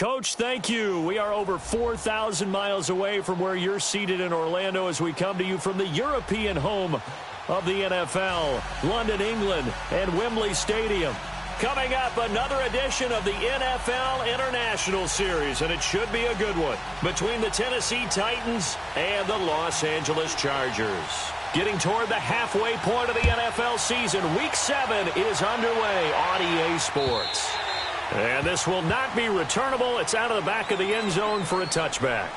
Coach, thank you. We are over 4,000 miles away from where you're seated in Orlando as we come to you from the European home of the NFL, London, England, and Wembley Stadium. Coming up, another edition of the NFL International Series, and it should be a good one, between the Tennessee Titans and the Los Angeles Chargers. Getting toward the halfway point of the NFL season, Week 7 is underway on EA Sports. And this will not be returnable. It's out of the back of the end zone for a touchback.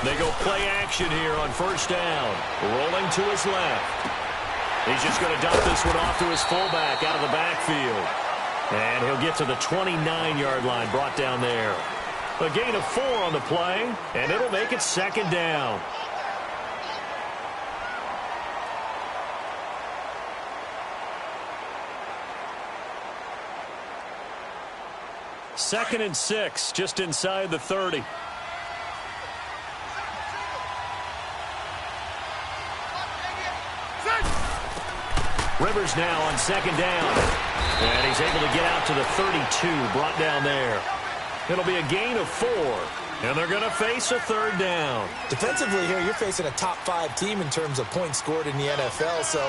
They go play action here on first down. Rolling to his left. He's just going to dump this one off to his fullback out of the backfield. And he'll get to the 29-yard line, brought down there. A gain of 4 on the play, and it'll make it second down. Second and 6, just inside the 30. Rivers now on second down. And he's able to get out to the 32, brought down there. It'll be a gain of 4. And they're going to face a third down. Defensively here, you're facing a top 5 team in terms of points scored in the NFL. So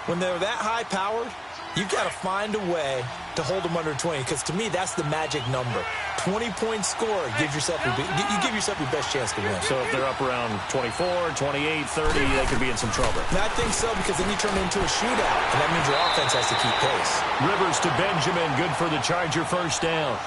when they're that high-powered, you've got to find a way to hold them under 20, because to me, that's the magic number. 20-point score gives yourself you give yourself your best chance to win. So if they're up around 24, 28, 30, they could be in some trouble. And I think so, because then you turn it into a shootout, and that means your offense has to keep pace. Rivers to Benjamin, good for the Charger first down.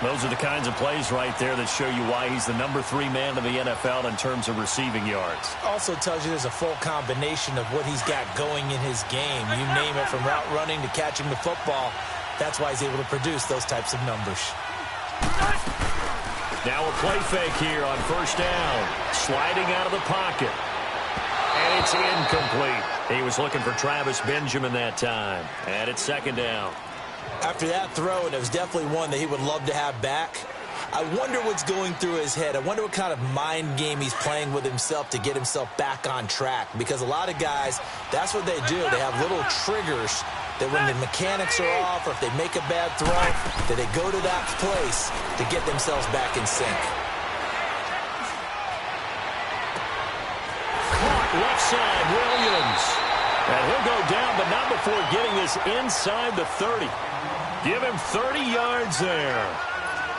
Those are the kinds of plays right there that show you why he's the number 3 man in the NFL in terms of receiving yards. Also tells you there's a full combination of what he's got going in his game. You name it, from route running to catching the football. That's why he's able to produce those types of numbers. Now a play fake here on first down. Sliding out of the pocket. And it's incomplete. He was looking for Travis Benjamin that time. And it's second down. After that throw, and it was definitely one that he would love to have back, I wonder what's going through his head. I wonder what kind of mind game he's playing with himself to get himself back on track. Because a lot of guys, that's what they do. They have little triggers that when the mechanics are off, or if they make a bad throw, that they go to that place to get themselves back in sync. Caught left side, Williams. And he'll go down, but not before getting this inside the 30. Give him 30 yards there.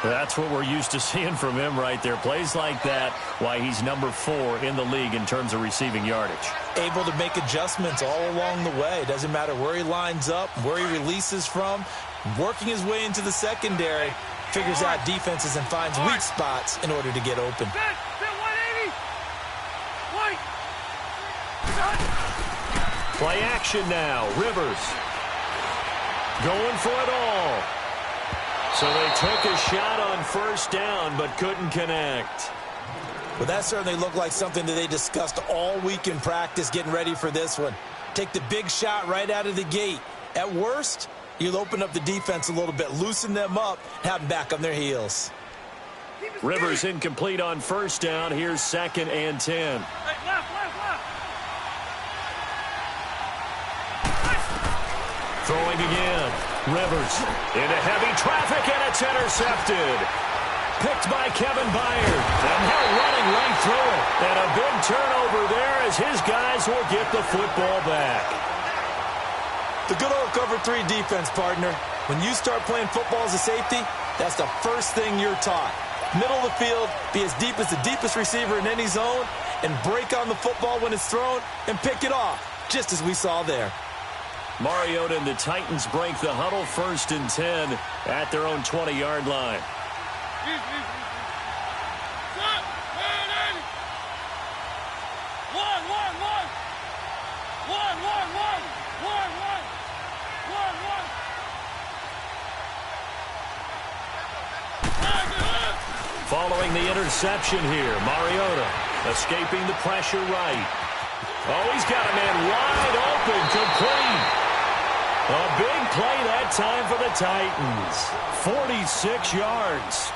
That's what we're used to seeing from him right there. Plays like that, why he's number 4 in the league in terms of receiving yardage. Able to make adjustments all along the way. Doesn't matter where he lines up, where he releases from. Working his way into the secondary, figures out defenses and finds weak spots in order to get open. Play action now. Rivers going for it all. So they took a shot on first down, but couldn't connect. Well, that certainly looked like something that they discussed all week in practice getting ready for this one. Take the big shot right out of the gate. At worst, you'll open up the defense a little bit, loosen them up, have them back on their heels. Rivers incomplete on first down. Here's second and 10. Throwing again. Rivers into heavy traffic, and it's intercepted. Picked by Kevin Byard. And now running right through it. And a big turnover there as his guys will get the football back. The good old cover 3 defense, partner. When you start playing football as a safety, that's the first thing you're taught. Middle of the field, be as deep as the deepest receiver in any zone, and break on the football when it's thrown and pick it off, just as we saw there. Mariota and the Titans break the huddle, first and 10 at their own 20-yard line. Following the interception here, Mariota escaping the pressure right. Oh, he's got a man wide open, complete. A big play that time for the Titans. 46 yards.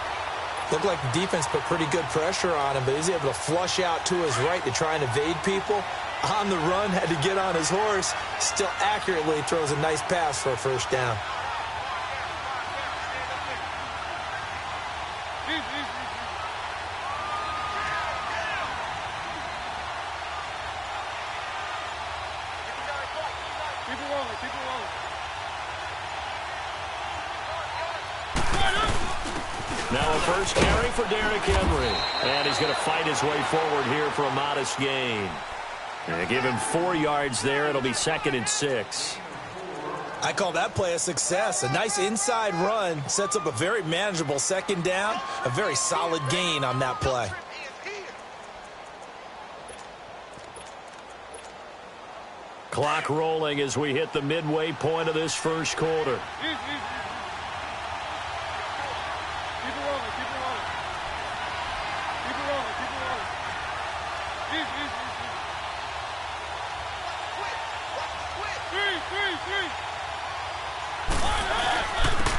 Looked like the defense put pretty good pressure on him, but he's able to flush out to his right to try and evade people. On the run, had to get on his horse. Still accurately throws a nice pass for a first down. Now a first carry for Derrick Henry. And he's going to fight his way forward here for a modest gain. And give him 4 yards there. It'll be 2nd and 6. I call that play a success. A nice inside run sets up a very manageable second down. A very solid gain on that play. Clock rolling as we hit the midway point of this first quarter.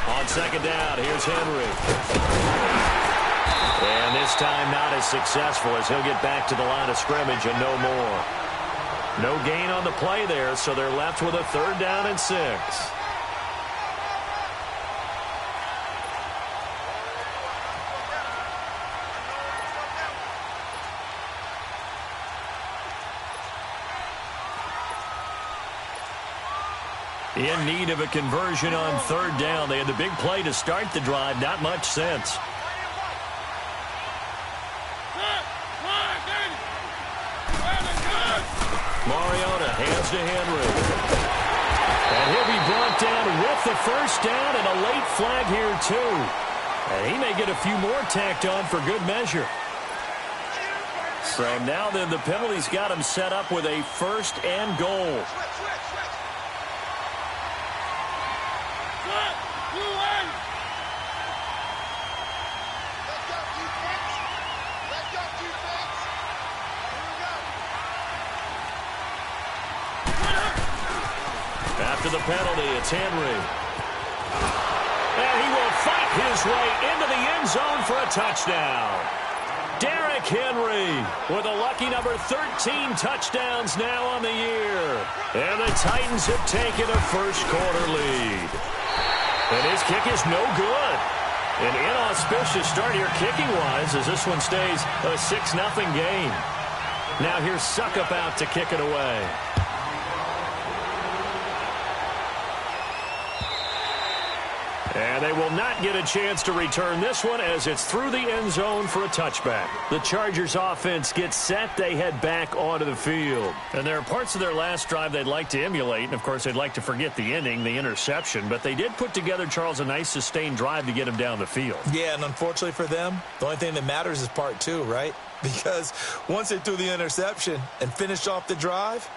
On second down, here's Henry. And this time not as successful as he'll get back to the line of scrimmage and no more. No gain on the play there, so they're left with a 3rd down and 6. In need of a conversion on 3rd down. They had the big play to start the drive. Not much sense. Mariota hands to Henry. And he'll be brought down with the first down and a late flag here too. And he may get a few more tacked on for good measure. So now then the penalty's got him set up with a 1st and goal. After the penalty, it's Henry. And he will fight his way into the end zone for a touchdown. Derrick Henry with a lucky number 13 touchdowns now on the year. And the Titans have taken a first quarter lead. And his kick is no good. An inauspicious start here kicking-wise as this one stays a 6-0 game. Now here's Suckup out to kick it away. And they will not get a chance to return this one as it's through the end zone for a touchback. The Chargers offense gets set. They head back onto the field. And there are parts of their last drive they'd like to emulate. And, of course, they'd like to forget the ending, the interception. But they did put together, Charles, a nice sustained drive to get him down the field. Yeah, and unfortunately for them, the only thing that matters is part 2, right? Because once they threw the interception and finished off the drive,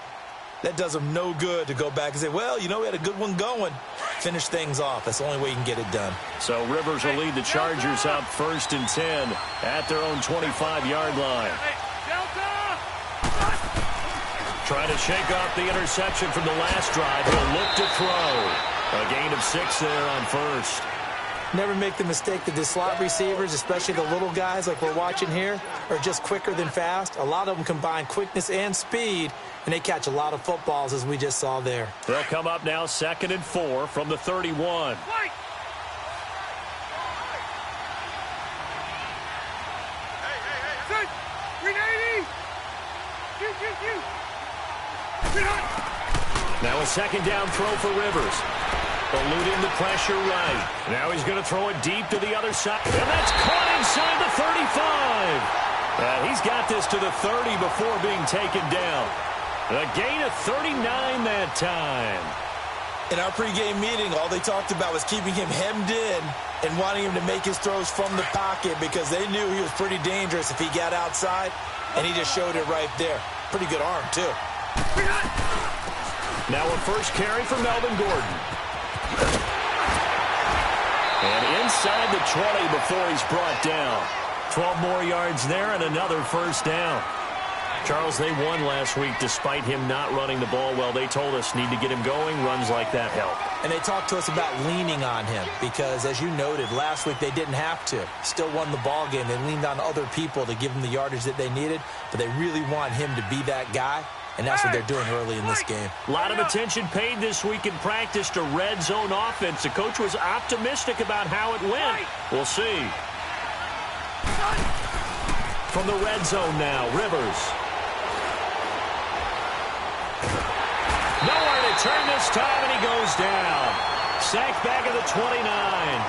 that does them no good to go back and say, well, you know, we had a good one going. Finish things off. That's the only way you can get it done. So Rivers will lead the Chargers up 1st and 10 at their own 25-yard line. Trying to shake off the interception from the last drive. He'll look to throw. A gain of 6 there on 1st. Never make the mistake that the slot receivers, especially the little guys like we're watching here, are just quicker than fast. A lot of them combine quickness and speed, and they catch a lot of footballs, as we just saw there. They'll come up now 2nd and 4 from the 31. Now a 2nd down throw for Rivers. Eluding the pressure right. Now he's going to throw it deep to the other side. And that's caught inside the 35. And he's got this to the 30 before being taken down. A gain of 39 that time. In our pregame meeting, all they talked about was keeping him hemmed in and wanting him to make his throws from the pocket because they knew he was pretty dangerous if he got outside, and he just showed it right there. Pretty good arm, too. Now a first carry for Melvin Gordon. And inside the 20 before he's brought down. 12 more yards there and another first down. Charles, they won last week despite him not running the ball well. They told us need to get him going. Runs like that help. And they talked to us about leaning on him because, as you noted, last week they didn't have to. Still won the ball game. They leaned on other people to give them the yardage that they needed, but they really want him to be that guy, and that's what they're doing early in this game. A lot of attention paid this week in practice to red zone offense. The coach was optimistic about how it went. We'll see. From the red zone now, Rivers. Nowhere to turn this time, and he goes down. Sacked back at the 29.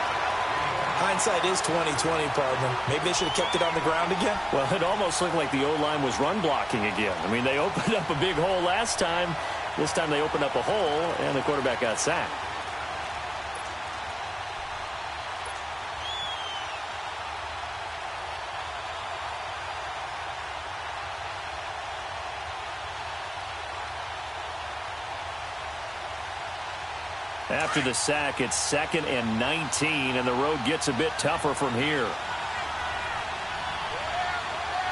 Hindsight is 20/20, partner. Maybe they should have kept it on the ground again. Well, it almost looked like the O-line was run blocking again. I mean, they opened up a big hole last time. This time they opened up a hole, and the quarterback got sacked. After the sack, it's 2nd and 19, and the road gets a bit tougher from here.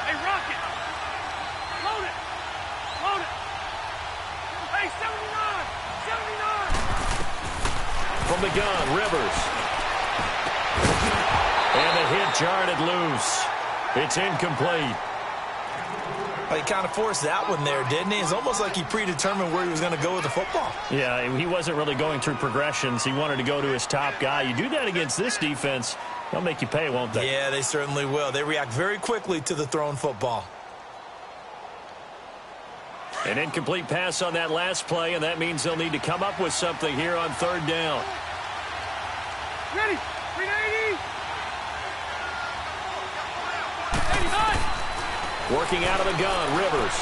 Hey, Rocket! Load it! Load it! Hey, 79! 79! From the gun, Rivers. And the hit jarred loose. It's incomplete. Well, he kind of forced that one there, didn't he? It's almost like he predetermined where he was going to go with the football. Yeah, he wasn't really going through progressions. He wanted to go to his top guy. You do that against this defense, they'll make you pay, won't they? Yeah, they certainly will. They react very quickly to the thrown football. An incomplete pass on that last play, and that means they'll need to come up with something here on 3rd down. Ready! 380! 89! Working out of the gun, Rivers.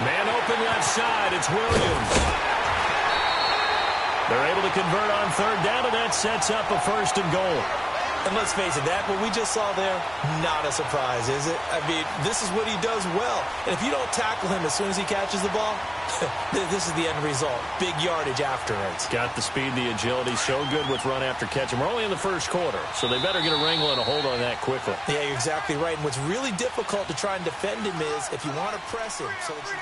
Man open left side, it's Williams. They're able to convert on 3rd down, and that sets up a 1st and goal. And let's face it, that what we just saw there, not a surprise, is it? I mean, this is what he does well. And if you don't tackle him as soon as he catches the ball, this is the end result. Big yardage afterwards. Got the speed, the agility, so good with run after catch. And we're only in the 1st quarter, so they better get a wrangle and a hold on that quickly. Yeah, you're exactly right. And what's really difficult to try and defend him is if you want to press him. So that you...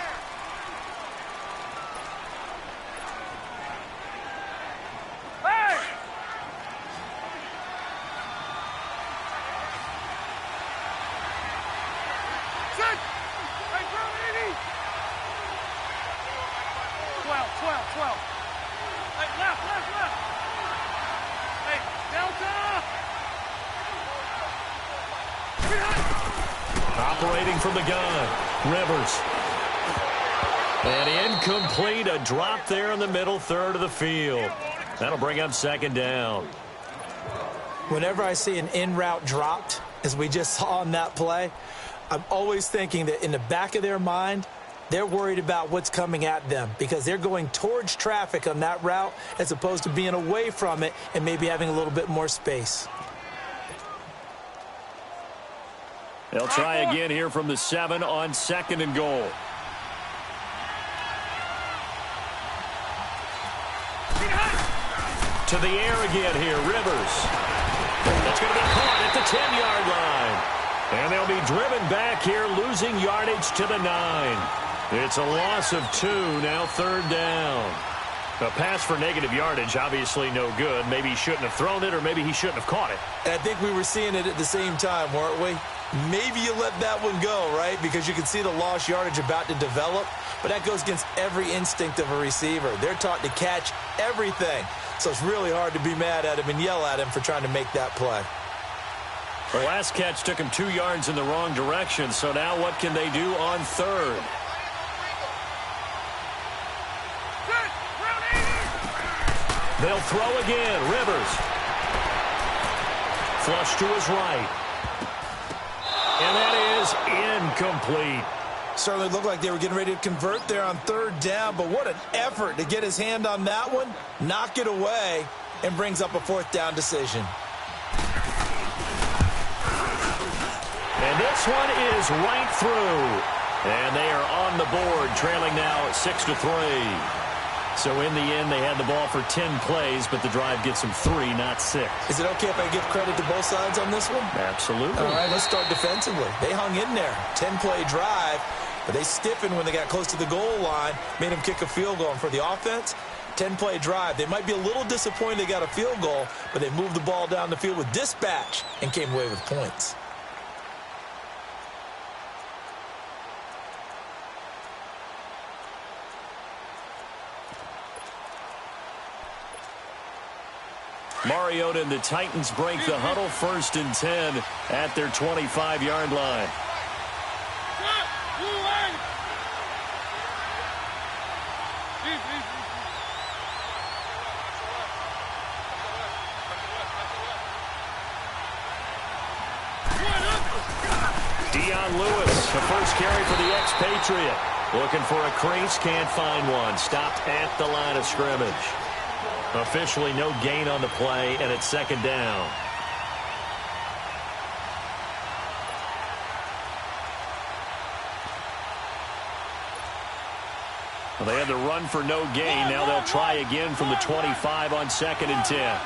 Operating from the gun, Rivers. And incomplete, a drop there in the middle 3rd of the field. That'll bring up 2nd down. Whenever I see an in-route dropped, as we just saw on that play, I'm always thinking that in the back of their mind, they're worried about what's coming at them because they're going towards traffic on that route as opposed to being away from it and maybe having a little bit more space. They'll try again here from the 7 on 2nd and goal. To the air again here, Rivers. That's going to be caught at the 10-yard line. And they'll be driven back here, losing yardage to the 9. It's a loss of 2, now 3rd down. A pass for negative yardage, obviously no good. Maybe he shouldn't have thrown it, or maybe he shouldn't have caught it. And I think we were seeing it at the same time, weren't we? Maybe you let that one go, right? Because you can see the lost yardage about to develop. But that goes against every instinct of a receiver. They're taught to catch everything. So it's really hard to be mad at him and yell at him for trying to make that play. The last catch took him 2 yards in the wrong direction. So now what can they do on 3rd? They'll throw again. Rivers. Flush to his right. And that is incomplete. Certainly looked like they were getting ready to convert there on 3rd down, but what an effort to get his hand on that one, knock it away, and brings up a 4th down decision. And this one is right through. And they are on the board, trailing now 6-3. So in the end, they had the ball for 10 plays, but the drive gets them 3, not 6. Is it okay if I give credit to both sides on this one? Absolutely. All right, let's start defensively. They hung in there. 10-play drive, but they stiffened when they got close to the goal line, made them kick a field goal. And for the offense, 10-play drive. They might be a little disappointed they got a field goal, but they moved the ball down the field with dispatch and came away with points. Mariota and the Titans break the huddle, 1st and 10 at their 25-yard line. Lewis, the first carry for the expatriate. Looking for a crease, can't find one. Stopped at the line of scrimmage. Officially no gain on the play, and it's 2nd down. Well, they had the run for no gain. Now they'll try again from the 25 on 2nd and 10.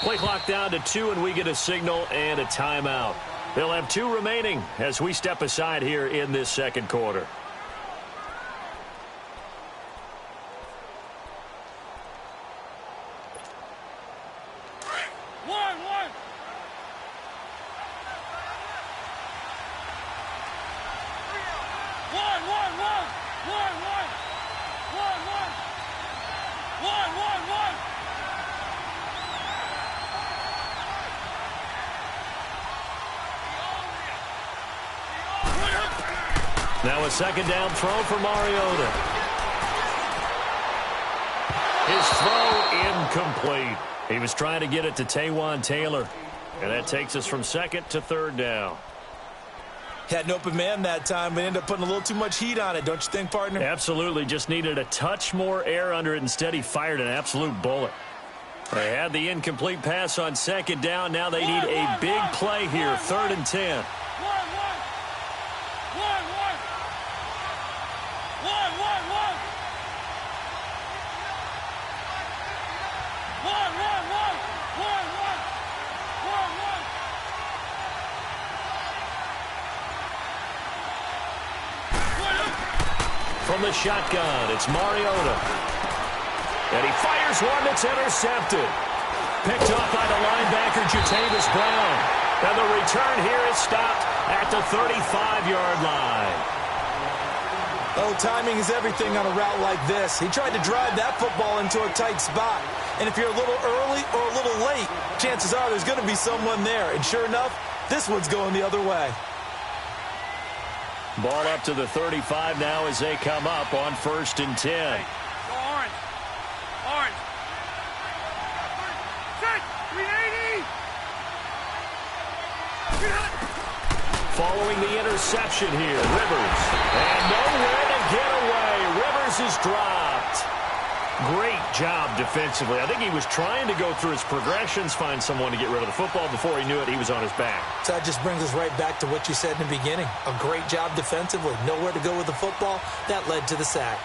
Play clock down to 2, and we get a signal and a timeout. They'll have 2 remaining as we step aside here in this 2nd quarter. Now a 2nd down throw for Mariota. His throw incomplete. He was trying to get it to Taywan Taylor. And that takes us from 2nd to 3rd down. Had an open man that time, but ended up putting a little too much heat on it, don't you think, partner? Absolutely. Just needed a touch more air under it. Instead, he fired an absolute bullet. They had the incomplete pass on 2nd down. Now they need a big play here. 3rd and 10. From the shotgun, it's Mariota. And he fires one that's intercepted. Picked off by the linebacker, Jatavis Brown. And the return here is stopped at the 35-yard line. Oh, timing is everything on a route like this. He tried to drive that football into a tight spot. And if you're a little early or a little late, chances are there's going to be someone there. And sure enough, this one's going the other way. Ball up to the 35 now as they come up on 1st and 10. Hey, go orange. Orange. Set. 380. Following the interception here, Rivers. And nowhere to get away. Rivers is dropped. Great job defensively. I think he was trying to go through his progressions, find someone to get rid of the football. Before he knew it, he was on his back. So that just brings us right back to what you said in the beginning. A great job defensively. Nowhere to go with the football. That led to the sack.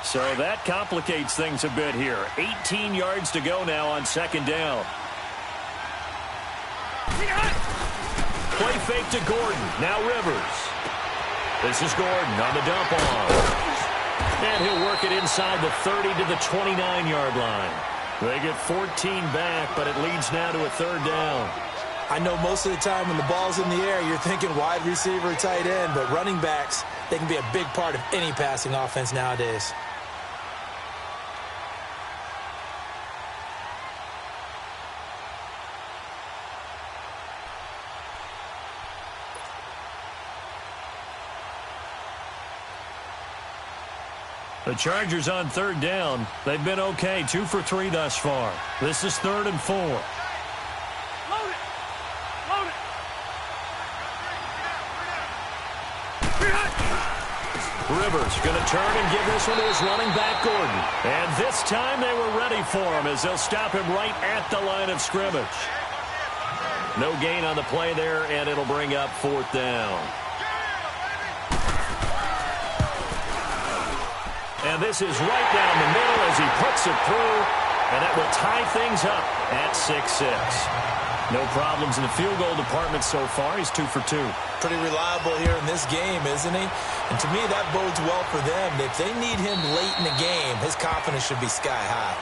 So that complicates things a bit here. 18 yards to go now on 2nd down. Play fake to Gordon. Now Rivers. This is Gordon on the dump off. And he'll work it inside the 30 to the 29-yard line. They get 14 back, but it leads now to a 3rd down. I know most of the time when the ball's in the air, you're thinking wide receiver, tight end, but running backs, they can be a big part of any passing offense nowadays. The Chargers on third down. They've been okay, 2 for 3 thus far. This is 3rd and 4. Load it. Load it. Rivers going to turn and give this one to his running back, Gordon. And this time they were ready for him as they'll stop him right at the line of scrimmage. No gain on the play there, and it'll bring up 4th down. And this is right down the middle as he puts it through, and that will tie things up at 6-6. No problems in the field goal department so far. He's 2 for 2. Pretty reliable here in this game, isn't he? And to me, that bodes well for them. If they need him late in the game, his confidence should be sky high.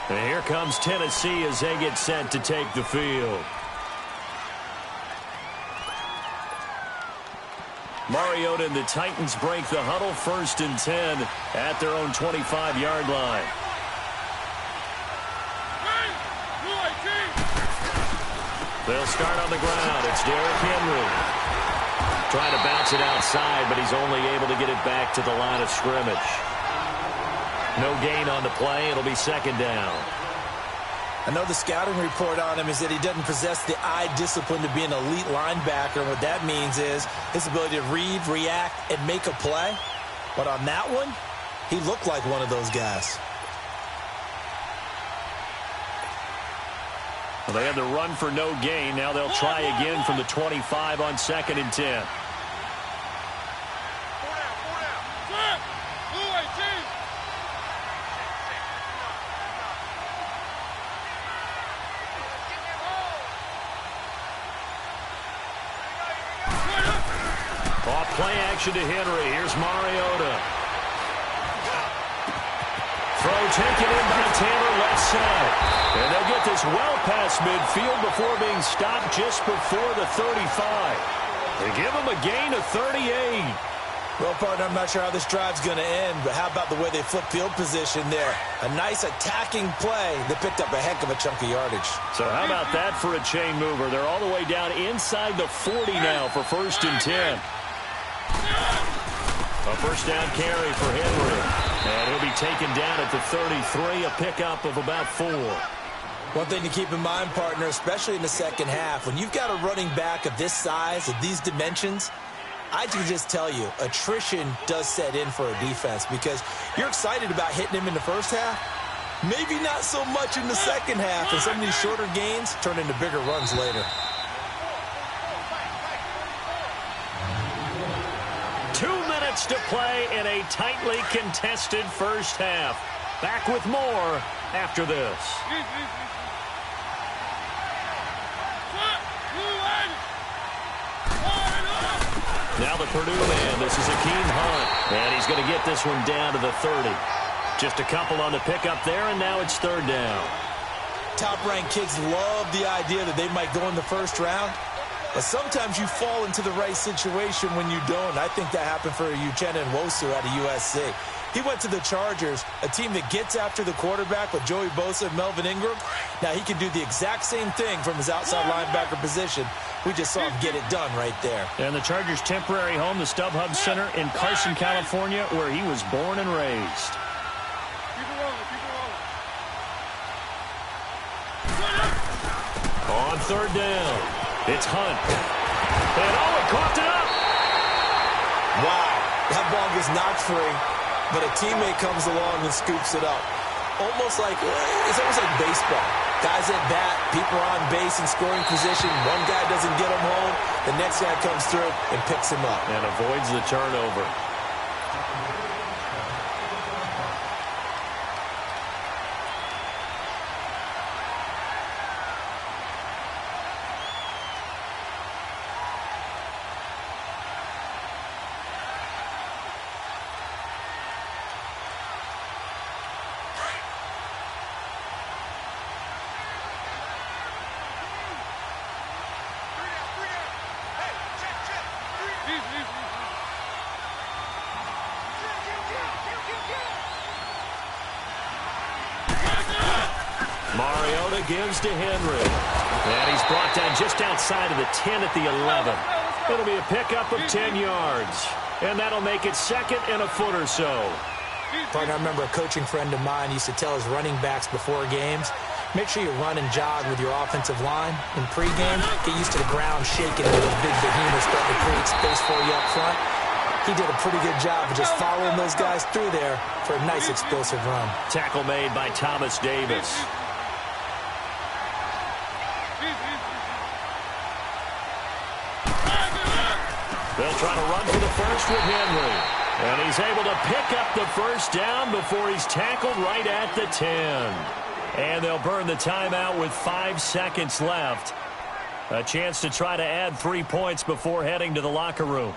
And here comes Tennessee as they get set to take the field. Mariota and the Titans break the huddle, 1st and 10 at their own 25-yard line. They'll start on the ground. It's Derrick Henry. Trying to bounce it outside, but he's only able to get it back to the line of scrimmage. No gain on the play. It'll be 2nd down. I know the scouting report on him is that he doesn't possess the eye discipline to be an elite linebacker. What that means is his ability to read, react, and make a play. But on that one, he looked like one of those guys. Well, they had the run for no gain. Now they'll try again from the 25 on 2nd and 10. Play action to Henry. Here's Mariota. Throw taken in by Taylor left side. And they'll get this well past midfield before being stopped just before the 35. They give him a gain of 38. Well, partner, I'm not sure how this drive's going to end, but how about the way they flip field position there? A nice attacking play that picked up a heck of a chunk of yardage. So how about that for a chain mover? They're all the way down inside the 40 now for 1st and 10. A 1st down carry for Henry. And he'll be taken down at the 33, a pickup of about 4. One thing to keep in mind, partner, especially in the second half, when you've got a running back of this size, of these dimensions, I can just tell you, attrition does set in for a defense because you're excited about hitting him in the first half. Maybe not so much in the second half, and some of these shorter gains turn into bigger runs later. 2 minutes to play in a tightly contested first half. Back with more after this. Now the Purdue man, this is Akeem Hunt, and he's going to get this one down to the 30. Just a couple on the pickup there, and now it's 3rd down. Top-ranked kids love the idea that they might go in the first round, but sometimes you fall into the right situation when you don't. I think that happened for Uchenna Nwosu out of USC. He went to the Chargers, a team that gets after the quarterback with Joey Bosa and Melvin Ingram. Now he can do the exact same thing from his outside linebacker position. We just saw him get it done right there. And the Chargers' temporary home, the StubHub Center in Carson, California, where he was born and raised. Keep it rolling, keep it rolling. On 3rd down, it's Hunt. And oh, it coughed it up. Wow, that ball gets knocked free, but a teammate comes along and scoops it up. It's almost like baseball. Guys at bat, people are on base in scoring position. One guy doesn't get him home. The next guy comes through and picks him up. And avoids the turnover. Mariota gives to Henry. And he's brought down just outside of the 10 at the 11. It'll be a pickup of 10 yards. And that'll make it 2nd and a foot or so. Partner, I remember a coaching friend of mine used to tell his running backs before games, make sure you run and jog with your offensive line in pregame. Get used to the ground shaking and those big behemoths starting to create space for you up front. He did a pretty good job of just following those guys through there for a nice explosive run. Tackle made by Thomas Davis. They'll try to run for the first with Henry. And he's able to pick up the first down before he's tackled right at the 10. And they'll burn the timeout with 5 seconds left. A chance to try to add 3 points before heading to the locker room.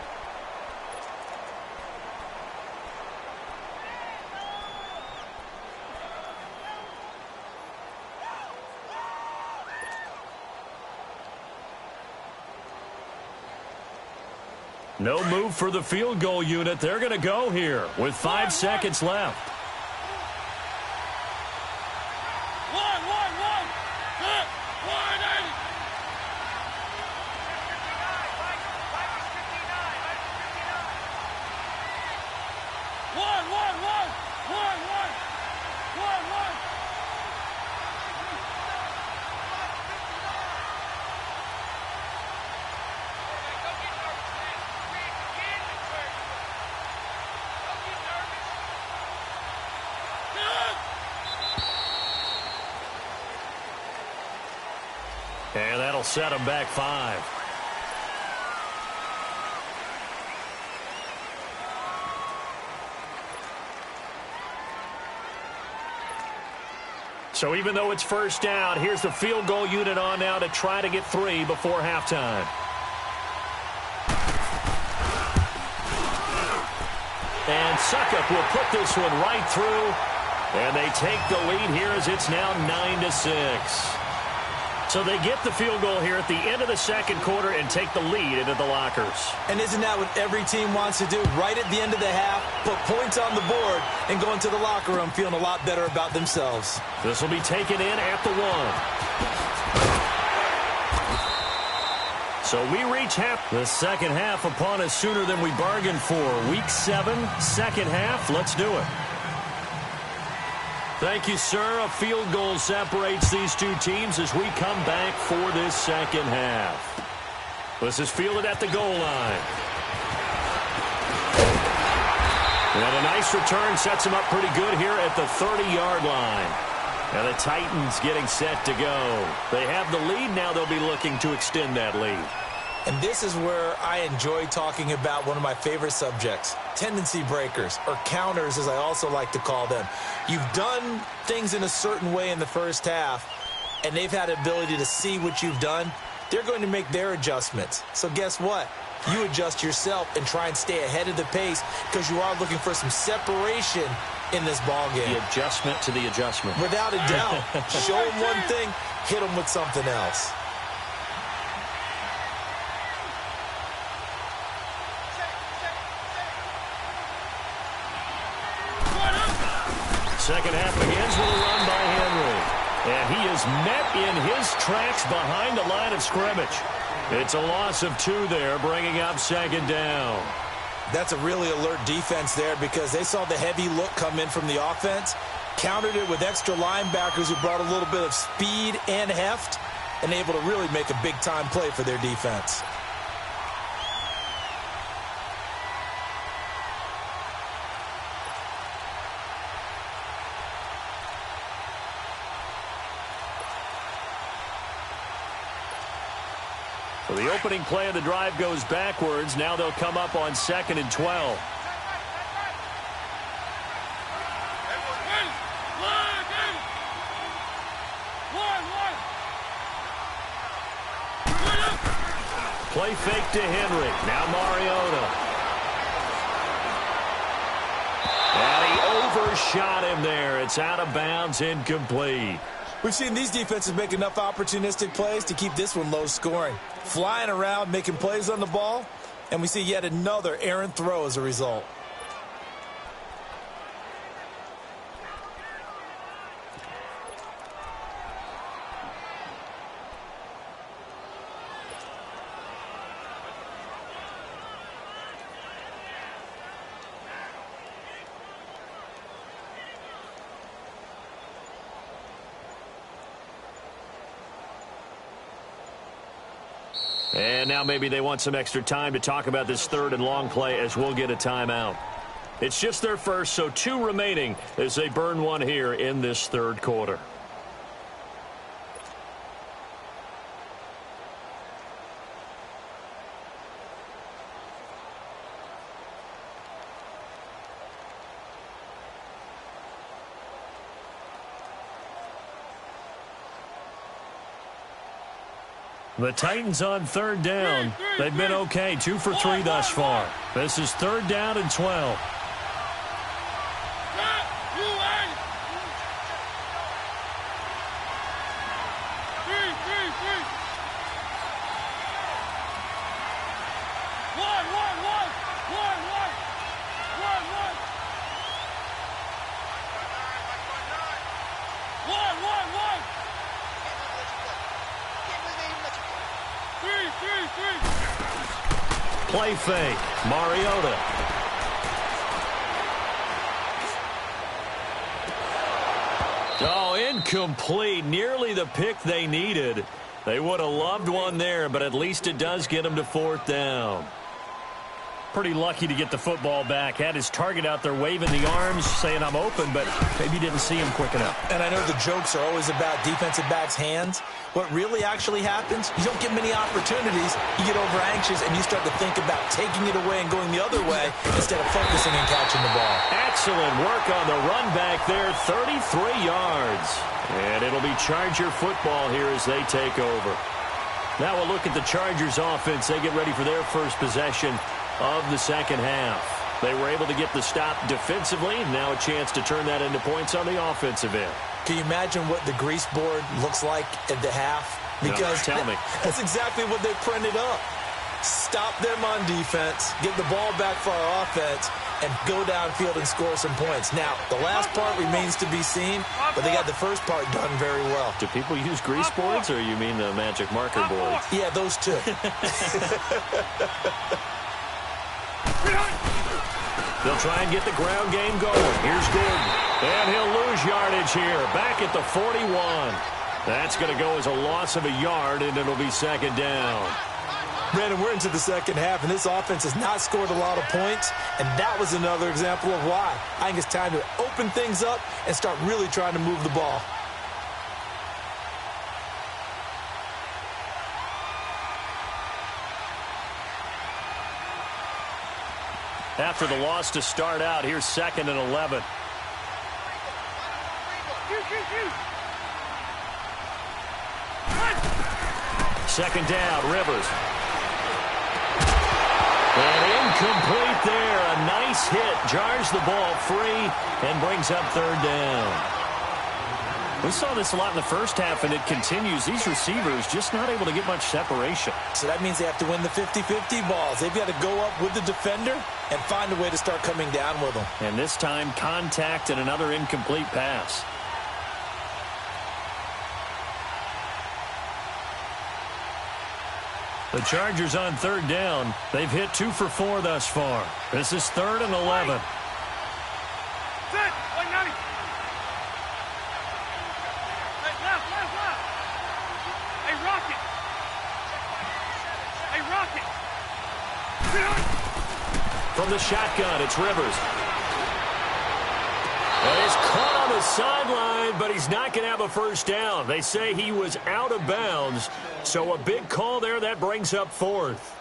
No move for the field goal unit. They're going to go here with 5 seconds left. And that'll set him back 5. So even though it's first down, here's the field goal unit on now to try to get 3 before halftime. And Suckup will put this one right through. And they take the lead here as it's now 9-6. So they get the field goal here at the end of the second quarter and take the lead into the lockers. And isn't that what every team wants to do? Right at the end of the half, put points on the board and go into the locker room feeling a lot better about themselves. This will be taken in at the 1. So we reach the second half upon us sooner than we bargained for. Week 7, second half. Let's do it. Thank you, sir. A field goal separates these two teams as we come back for this second half. This is fielded at the goal line. And a nice return sets him up pretty good here at the 30-yard line. And the Titans getting set to go. They have the lead. Now they'll be looking to extend that lead. And this is where I enjoy talking about one of my favorite subjects, tendency breakers, or counters as I also like to call them. You've done things in a certain way in the first half, and they've had the ability to see what you've done. They're going to make their adjustments. So guess what? You adjust yourself and try and stay ahead of the pace because you are looking for some separation in this ball game. The adjustment to the adjustment. Without a doubt. Show them one thing, hit them with something else. Second half begins with a run by Henry. And he is met in his tracks behind the line of scrimmage. It's a loss of 2 there, bringing up second down. That's a really alert defense there because they saw the heavy look come in from the offense, countered it with extra linebackers who brought a little bit of speed and heft, and able to really make a big-time play for their defense. So the opening play of the drive goes backwards. Now they'll come up on 2nd and 12. Play fake to Henry. Now Mariota. And he overshot him there. It's out of bounds, incomplete. We've seen these defenses make enough opportunistic plays to keep this one low scoring. Flying around, making plays on the ball, and we see yet another errant throw as a result. And now maybe they want some extra time to talk about this third and long play as we'll get a timeout. It's just their first, so 2 remaining as they burn one here in this third quarter. The Titans on third down. They've been okay, 2 for 3 thus far. This is third down and 12. Play fake. Mariota. Oh, incomplete. Nearly the pick they needed. They would have loved one there, but at least it does get them to fourth down. Pretty lucky to get the football back. Had his target out there waving the arms, saying I'm open, but maybe didn't see him quick enough. And I know the jokes are always about defensive backs' hands. What really actually happens, you don't get many opportunities. You get over anxious and you start to think about taking it away and going the other way instead of focusing and catching the ball. Excellent work on the run back there, 33 yards. And it'll be Charger football here as they take over. Now we'll look at the Chargers offense. They get ready for their first possession of the second half. They were able to get the stop defensively. Now a chance to turn that into points on the offensive end. Can you imagine what the grease board looks like at the half? Because no, tell me. That's exactly what they printed up. Stop them on defense, get the ball back for our offense, and go downfield and score some points. Now, the last part remains to be seen, but they got the first part done very well. Do people use grease boards, or you mean the magic marker boards? Yeah, those two. They'll try and get the ground game going. Here's Gordon. And he'll lose yardage here. Back at the 41. That's going to go as a loss of a yard, and it'll be second down. Brandon, we're into the second half, and this offense has not scored a lot of points, and that was another example of why. I think it's time to open things up and start really trying to move the ball. After the loss to start out, here's second and 11. Second down, Rivers. And incomplete there. A nice hit. Jars the ball free and brings up third down. We saw this a lot in the first half, and it continues. These receivers just not able to get much separation. So that means they have to win the 50-50 balls. They've got to go up with the defender and find a way to start coming down with them. And this time, contact and another incomplete pass. The Chargers on third down. They've hit 2 for 4 thus far. This is third and 11. From the shotgun, it's Rivers. And he's caught on the sideline, but he's not going to have a first down. They say he was out of bounds, so a big call there. That brings up fourth.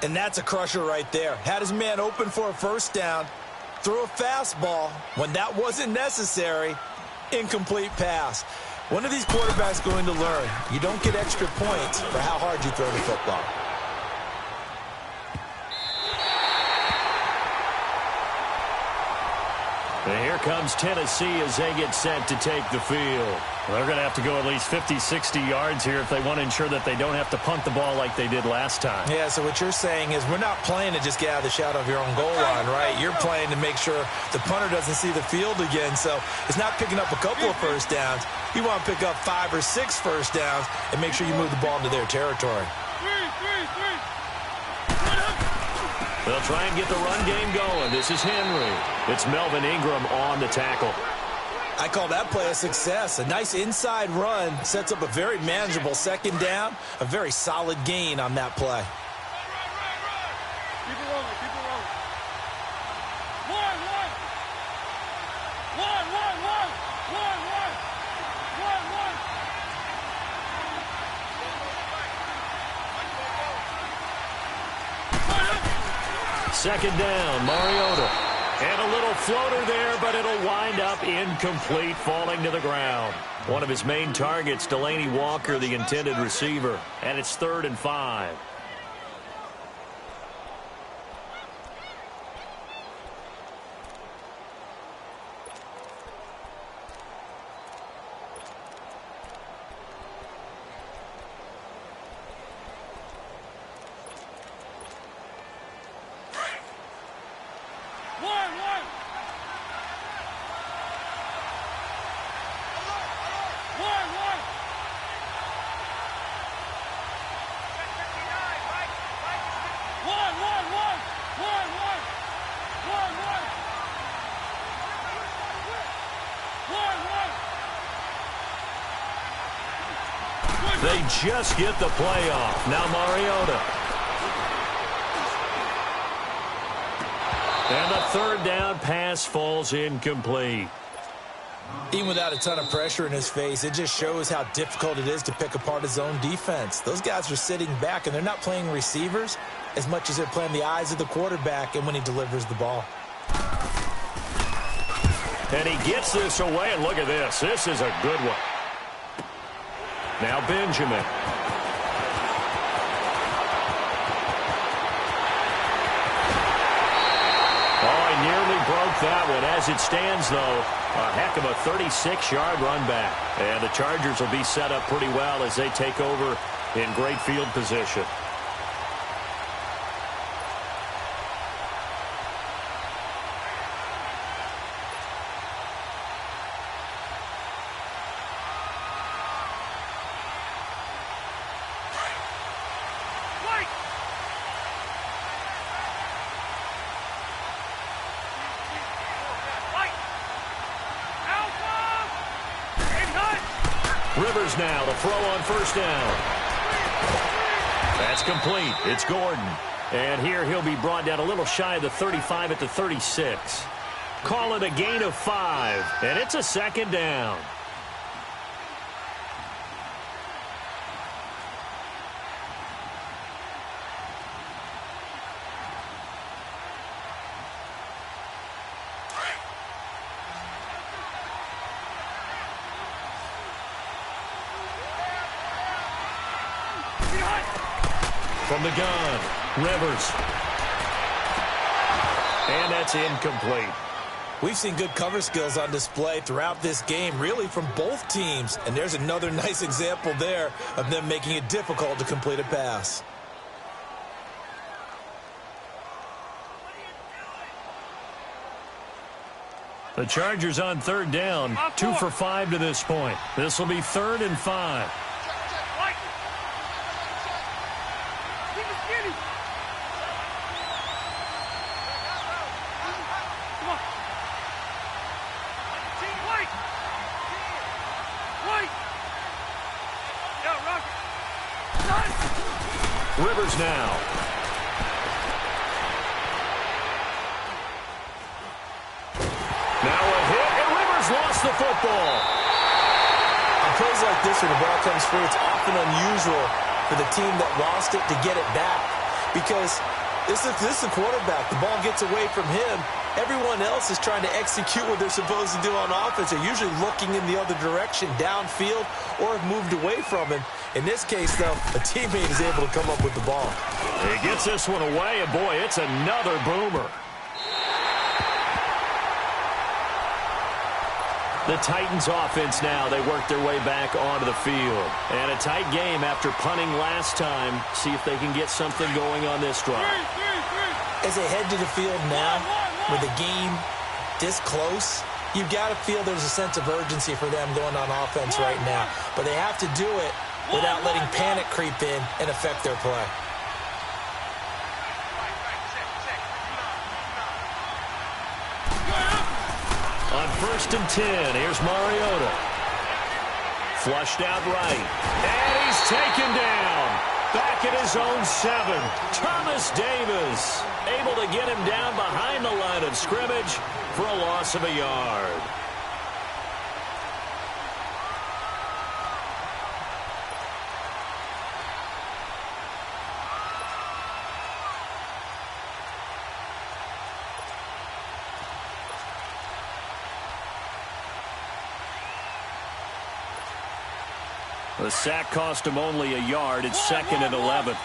And that's a crusher right there. Had his man open for a first down, threw a fastball when that wasn't necessary, incomplete pass. One of these quarterbacks going to learn, you don't get extra points for how hard you throw the football. And here comes Tennessee as they get set to take the field. They're going to have to go at least 50, 60 yards here if they want to ensure that they don't have to punt the ball like they did last time. Yeah, so what you're saying is we're not playing to just get out of the shadow of your own goal line, right? You're playing to make sure the punter doesn't see the field again. So it's not picking up a couple of first downs. You want to pick up 5 or 6 first downs and make sure you move the ball into their territory. They'll try and get the run game going. This is Henry. It's Melvin Ingram on the tackle. I call that play a success. A nice inside run sets up a very manageable second down, a very solid gain on that play. Keep it rolling, keep it rolling. One. Second down, Mariota. And a little floater there, but it'll wind up incomplete, falling to the ground. One of his main targets, Delaney Walker, the intended receiver. And it's 3rd and 5. They just get the play off. Now Mariota. And the 3rd down pass falls incomplete. Even without a ton of pressure in his face, it just shows how difficult it is to pick apart his own defense. Those guys are sitting back, and they're not playing receivers as much as they're playing the eyes of the quarterback and when he delivers the ball. And he gets this away, and look at this. This is a good one. Now Benjamin. Oh, he nearly broke that one. As it stands, though, a heck of a 36-yard run back. And the Chargers will be set up pretty well as they take over in great field position. Rivers now, the throw on 1st down. That's complete. It's Gordon. And here he'll be brought down a little shy of the 35 at the 36. Call it a gain of 5, and it's a 2nd down. From the gun, Rivers. And that's incomplete. We've seen good cover skills on display throughout this game, really from both teams. And there's another nice example there of them making it difficult to complete a pass. The Chargers on 3rd down, 2 for 5 to this point. This will be 3rd and 5. Rivers now. Now a hit, and Rivers lost the football. On plays like this, when the ball comes free, it's often unusual for the team that lost it to get it back. Because this is the quarterback. The ball gets away from him. Everyone else is trying to execute what they're supposed to do on offense. They're usually looking in the other direction, downfield, or have moved away from him. In this case, though, a teammate is able to come up with the ball. He gets this one away, and boy, it's another boomer. The Titans offense now, they work their way back onto the field. And a tight game after punting last time. See if they can get something going on this drive. As they head to the field now, with the game this close, you've got to feel there's a sense of urgency for them going on offense right now. But they have to do it without letting panic creep in and affect their play. On 1st and 10. Here's Mariota. Flushed out right. And he's taken down. Back at his own 7. Thomas Davis able to get him down behind the line of scrimmage for a loss of a yard. The sack cost him only a yard. It's 2nd and 11.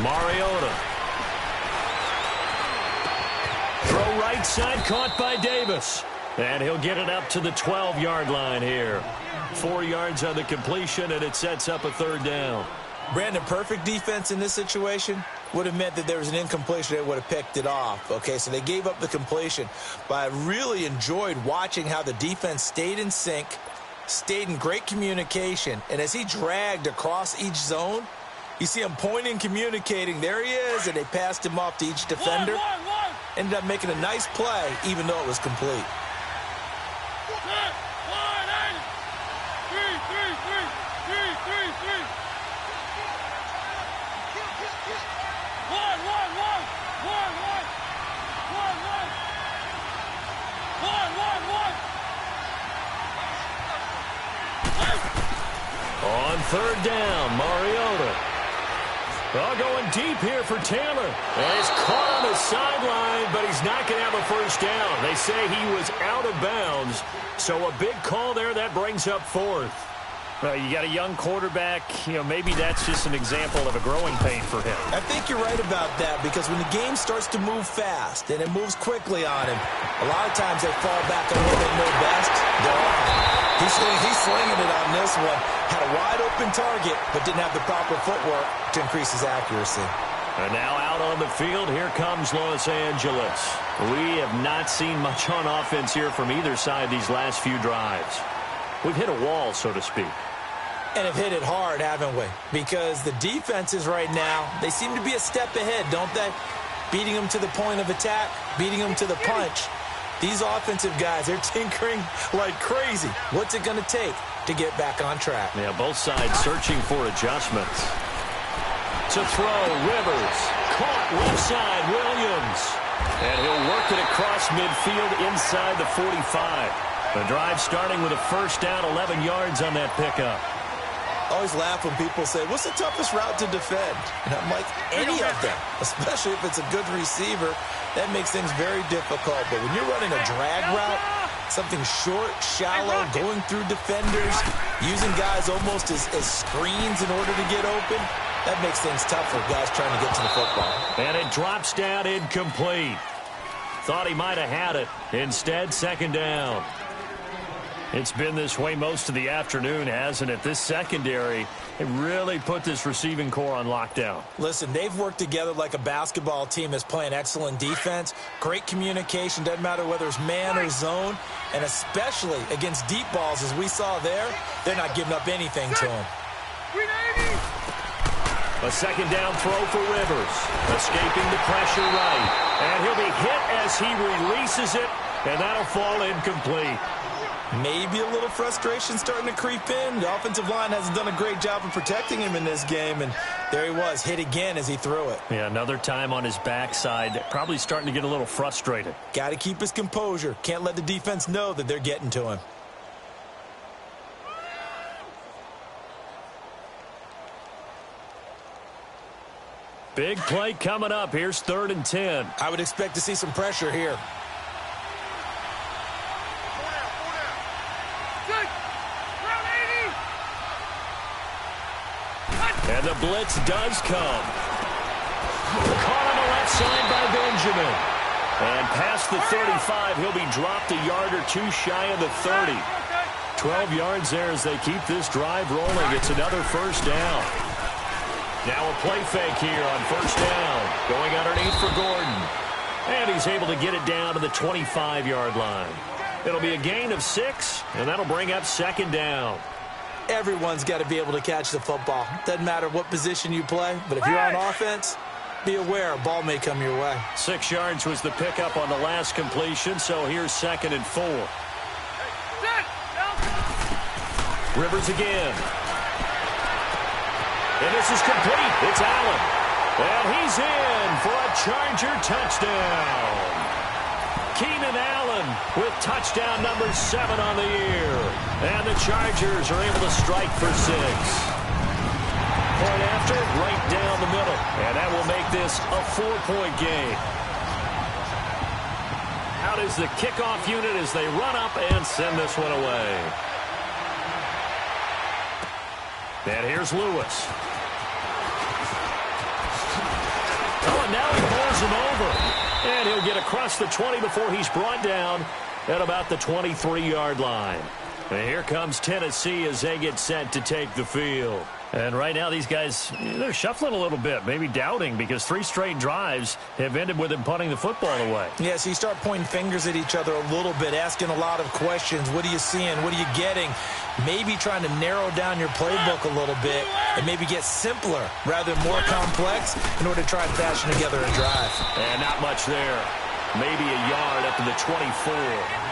Mariota. Throw right side, caught by Davis. And he'll get it up to the 12-yard line here. 4 yards on the completion, and it sets up a 3rd down. Brandon, perfect defense in this situation would have meant that there was an incompletion that would have picked it off. Okay, so they gave up the completion. But I really enjoyed watching how the defense stayed in sync, stayed in great communication, and as he dragged across each zone, you see him pointing, communicating. There he is, and they passed him off to each defender. Ended up making a nice play, even though it was complete. On 3rd down, Mariota. Going deep here for Taylor. And he's caught on the sideline, but he's not going to have a 1st down. They say he was out of bounds. So a big call there. That brings up 4th. Well, you got a young quarterback. Maybe that's just an example of a growing pain for him. I think you're right about that, because when the game starts to move fast and it moves quickly on him, a lot of times they fall back on what they know best. He's slinging it on this one. Had a wide-open target, but didn't have the proper footwork to increase his accuracy. And now out on the field, here comes Los Angeles. We have not seen much on offense here from either side these last few drives. We've hit a wall, so to speak. And have hit it hard, haven't we? Because the defenses right now, they seem to be a step ahead, don't they? Beating them to the point of attack, beating them to the punch. These offensive guys, they're tinkering like crazy. What's it going to take to get back on track? Yeah, both sides searching for adjustments. To throw, Rivers. Caught left side, Williams. And he'll work it across midfield inside the 45. The drive starting with a 1st down, 11 yards on that pickup. I always laugh when people say, what's the toughest route to defend? And I'm like, any of them, especially if it's a good receiver. That makes things very difficult. But when you're running a drag route, something short, shallow, going through defenders, using guys almost as screens in order to get open, that makes things tough for guys trying to get to the football. And it drops down incomplete. Thought he might have had it. Instead, 2nd down. It's been this way most of the afternoon, hasn't it? This secondary, it really put this receiving core on lockdown. Listen, they've worked together like a basketball team that's playing excellent defense. Great communication, doesn't matter whether it's man or zone. And especially against deep balls, as we saw there, they're not giving up anything to them. A 2nd down throw for Rivers. Escaping the pressure right. And he'll be hit as he releases it, and that'll fall incomplete. Maybe a little frustration starting to creep in. The offensive line hasn't done a great job of protecting him in this game, and there he was, hit again as he threw it. Yeah, another time on his backside, probably starting to get a little frustrated. Got to keep his composure. Can't let the defense know that they're getting to him. Big play coming up. Here's 3rd and 10. I would expect to see some pressure here. And the blitz does come. Caught on the left side by Benjamin. And past the 35, he'll be dropped a yard or two shy of the 30. 12 yards there as they keep this drive rolling. It's another 1st down. Now a play fake here on 1st down. Going underneath for Gordon. And he's able to get it down to the 25-yard line. It'll be a gain of 6, and that'll bring up 2nd down. Everyone's got to be able to catch the football. Doesn't matter what position you play, but if you're on offense, be aware a ball may come your way. 6 yards was the pickup on the last completion, so here's 2nd and 4. Rivers again. And this is complete. It's Allen. And he's in for a Charger touchdown. Keenan Allen with touchdown number 7 on the year. And the Chargers are able to strike for 6. Point after, right down the middle. And that will make this a 4-point game. Out is the kickoff unit as they run up and send this one away. And here's Lewis. Oh, and now he pulls him over. And he'll get across the 20 before he's brought down at about the 23-yard line. And here comes Tennessee as they get set to take the field. And right now these guys, they're shuffling a little bit, maybe doubting, because 3 straight drives have ended with them punting the football away. Yeah, so you start pointing fingers at each other a little bit, asking a lot of questions. What are you seeing? What are you getting? Maybe trying to narrow down your playbook a little bit and maybe get simpler rather than more complex in order to try and fashion together a drive. And not much there. Maybe a yard up to the 24.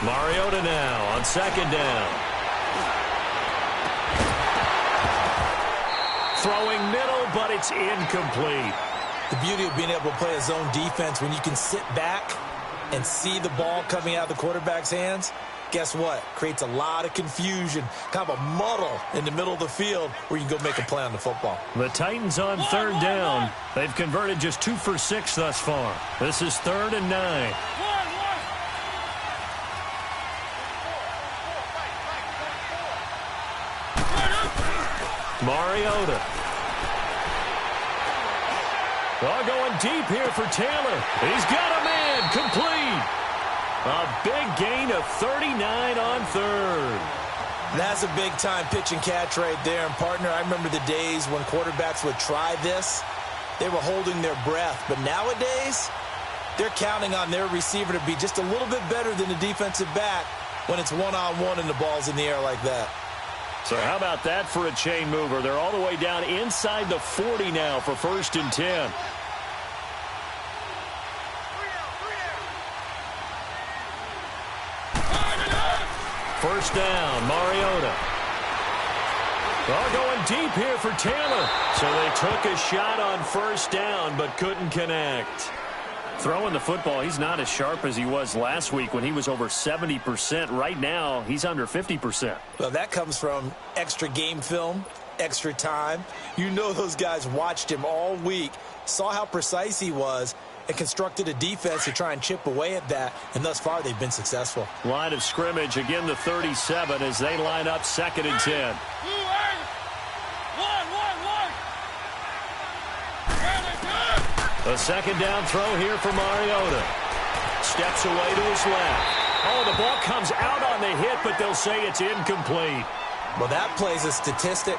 Mariota now on 2nd down. Throwing middle, but it's incomplete. The beauty of being able to play a zone defense when you can sit back and see the ball coming out of the quarterback's hands, guess what? Creates a lot of confusion, kind of a muddle in the middle of the field where you can go make a play on the football. The Titans on 3rd down. They've converted just 2 for 6 thus far. This is 3rd and 9. Mariota. Oh, going deep here for Taylor. He's got a man. Complete. A big gain of 39 on 3rd. That's a big-time pitch and catch right there. And, partner, I remember the days when quarterbacks would try this. They were holding their breath. But nowadays, they're counting on their receiver to be just a little bit better than the defensive back when it's one-on-one and the ball's in the air like that. So how about that for a chain mover? They're all the way down inside the 40 now for 1st and 10. First down, Mariota. Oh, going deep here for Taylor. So they took a shot on 1st down but couldn't connect. Throwing the football, he's not as sharp as he was last week when he was over 70%. Right now, he's under 50%. Well, that comes from extra game film, extra time. You know those guys watched him all week, saw how precise he was, and constructed a defense to try and chip away at that, and thus far they've been successful. Line of scrimmage, again the 37 as they line up 2nd and 10. A 2nd down throw here for Mariota. Steps away to his left. Oh, the ball comes out on the hit, but they'll say it's incomplete. Well, that plays a statistic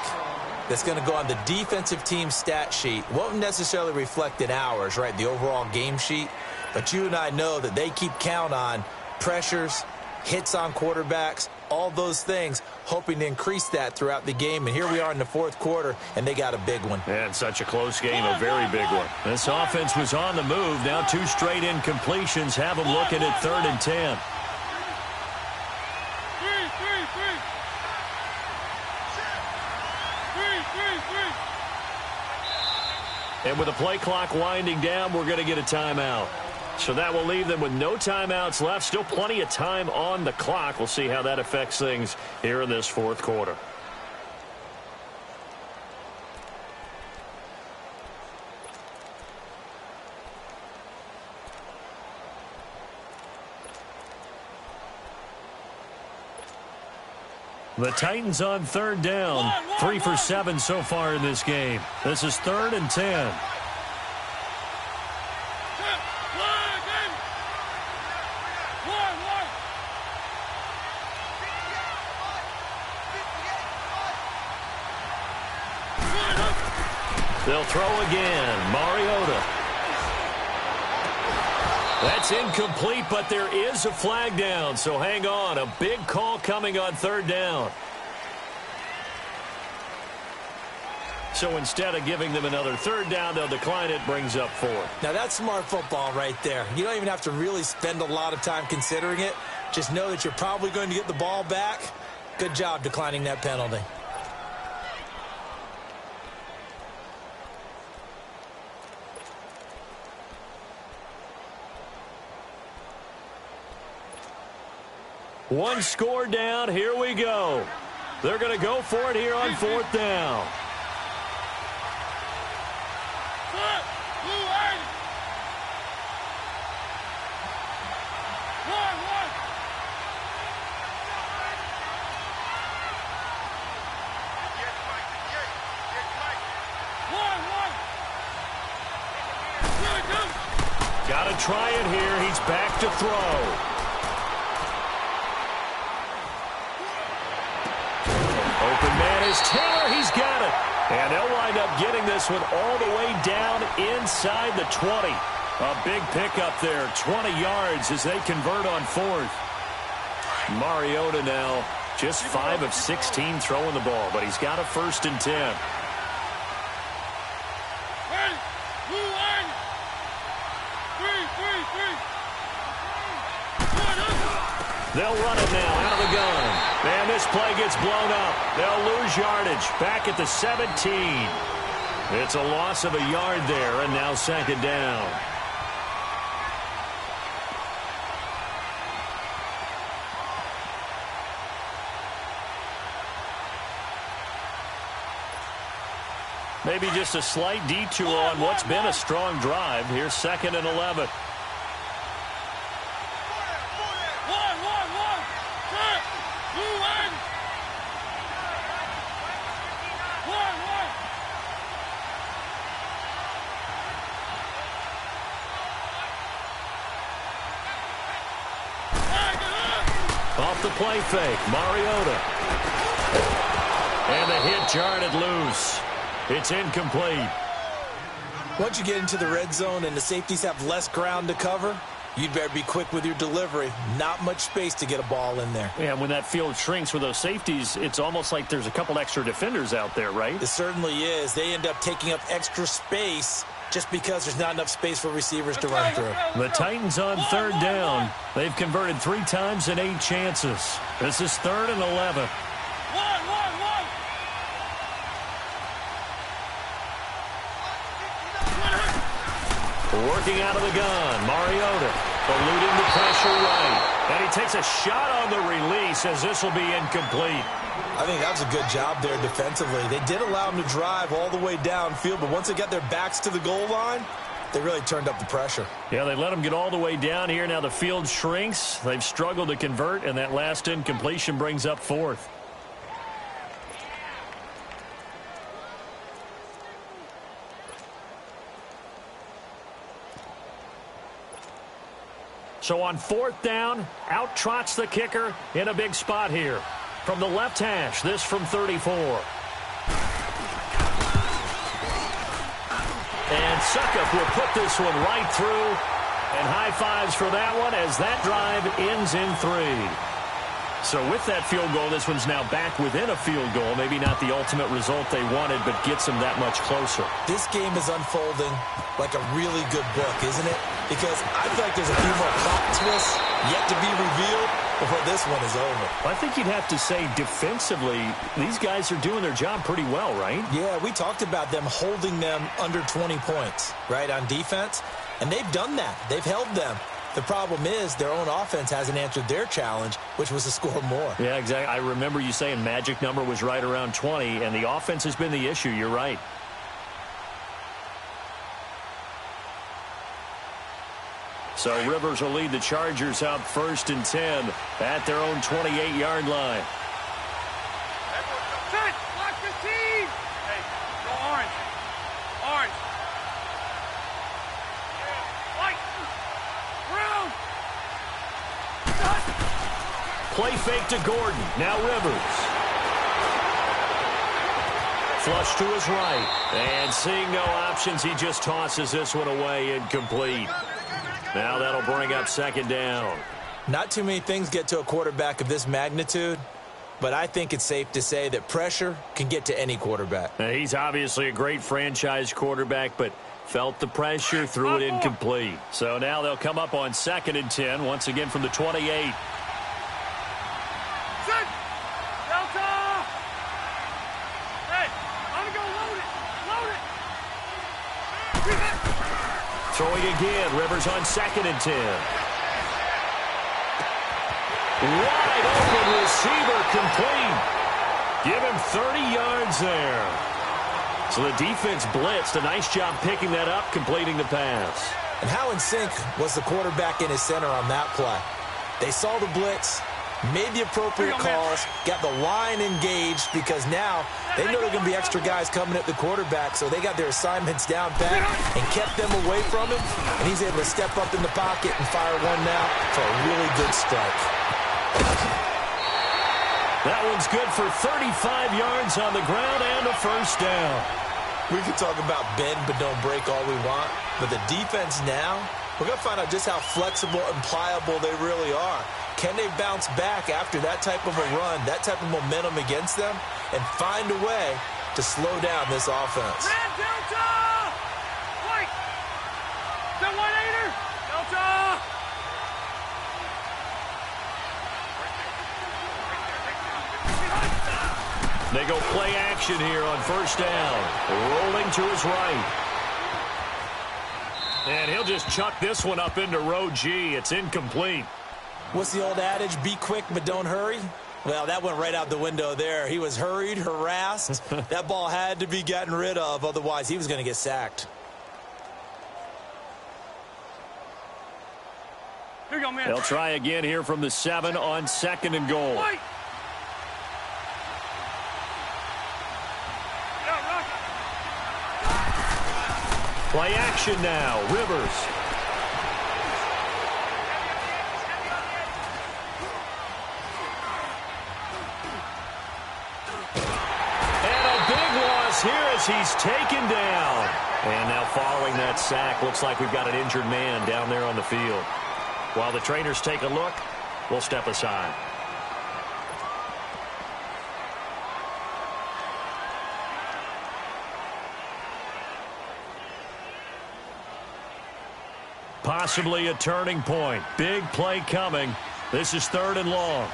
that's going to go on the defensive team stat sheet. Won't necessarily reflect in ours, right, the overall game sheet. But you and I know that they keep count on pressures, hits on quarterbacks, all those things, hoping to increase that throughout the game. And here we are in the 4th quarter, and they got a big one. And such a close game, a very big one. This offense was on the move. Now 2 straight incompletions have them looking at 3rd and 10. And with the play clock winding down, we're going to get a timeout. So that will leave them with no timeouts left. Still plenty of time on the clock. We'll see how that affects things here in this 4th quarter. The Titans on third down. 3 for 7 so far in this game. This is 3rd and 10. They'll throw again. Mariota. That's incomplete, but there is a flag down, so hang on. A big call coming on third down. So instead of giving them another third down, they'll decline it, brings up 4. Now that's smart football right there. You don't even have to really spend a lot of time considering it. Just know that you're probably going to get the ball back. Good job declining that penalty. One score down. Here we go. They're going to go for it here on 4th down. Got to try it here. He's back to throw. Open man is Taylor. He's got it. And they'll wind up getting this one all the way down inside the 20. A big pickup there. 20 yards as they convert on 4th. Mariota now just 5 of 16 throwing the ball, but he's got a 1st and 10. They'll run it now out of the gun. And this play gets blown up. They'll lose yardage back at the 17. It's a loss of a yard there, and now 2nd down. Maybe just a slight detour on what's been a strong drive. Here's 2nd and 11. Off the play fake, Mariota. And the hit jarred loose. It's incomplete. Once you get into the red zone and the safeties have less ground to cover, you'd better be quick with your delivery. Not much space to get a ball in there. Yeah, when that field shrinks with those safeties, it's almost like there's a couple extra defenders out there, right? It certainly is. They end up taking up extra space just because there's not enough space for receivers to run through. The Titans on 3rd down. They've converted 3 times in 8 chances. This is 3rd and 11. Working out of the gun, Mariota eluding the pressure right. And he takes a shot on the release as this will be incomplete. I think that was a good job there defensively. They did allow him to drive all the way downfield, but once they got their backs to the goal line, they really turned up the pressure. Yeah, they let him get all the way down here. Now the field shrinks. They've struggled to convert, and that last incompletion brings up 4th. So on 4th down, out trots the kicker in a big spot here. From the left hash, this from 34. And Suckup will put this one right through. And high fives for that one as that drive ends in 3. So with that field goal, this one's now back within a field goal. Maybe not the ultimate result they wanted, but gets them that much closer. This game is unfolding like a really good book, isn't it? Because I feel like there's a few more plot twists yet to be revealed before this one is over. I think you'd have to say defensively, these guys are doing their job pretty well, right? Yeah, we talked about them holding them under 20 points, right, on defense. And they've done that. They've held them. The problem is their own offense hasn't answered their challenge, which was to score more. Yeah, exactly. I remember you saying magic number was right around 20, and the offense has been the issue. You're right. So Rivers will lead the Chargers out 1st and 10 at their own 28-yard line. play fake to Gordon. Now Rivers. Flush to his right. And seeing no options, he just tosses this one away, incomplete. Now that'll bring up second down. Not too many things get to a quarterback of this magnitude, but I think it's safe to say that pressure can get to any quarterback. Now, he's obviously a great franchise quarterback, but felt the pressure, threw it incomplete. So now they'll come up on 2nd and 10, once again from the 28. Throwing again, Rivers on 2nd and 10. Wide open receiver, complete. Give him 30 yards there. So the defense blitzed. A nice job picking that up, completing the pass. And how in sync was the quarterback and his center on that play? They saw the blitz, made the appropriate calls, got the line engaged, because now they know there are going to be extra guys coming at the quarterback, so they got their assignments down pat and kept them away from him, and he's able to step up in the pocket and fire one now for a really good strike. That one's good for 35 yards on the ground and a first down. We can talk about bend but don't break all we want, but the defense now, we're going to find out just how flexible and pliable they really are. Can they bounce back after that type of a run, that type of momentum against them, and find a way to slow down this offense? Red Delta! White! The 1-8er! Delta! They go play action here on first down. Rolling to his right. And he'll just chuck this one up into row G. It's incomplete. What's the old adage? Be quick, but don't hurry? Well, that went right out the window there. He was hurried, harassed. That ball had to be gotten rid of. Otherwise, he was going to get sacked. Here you go, man. They'll try again here from the 7 on 2nd and goal. White! Play action now. Rivers. And a big loss here as he's taken down. And now following that sack, looks like we've got an injured man down there on the field. While the trainers take a look, we'll step aside. Possibly a turning point. Big play coming. This is 3rd and long.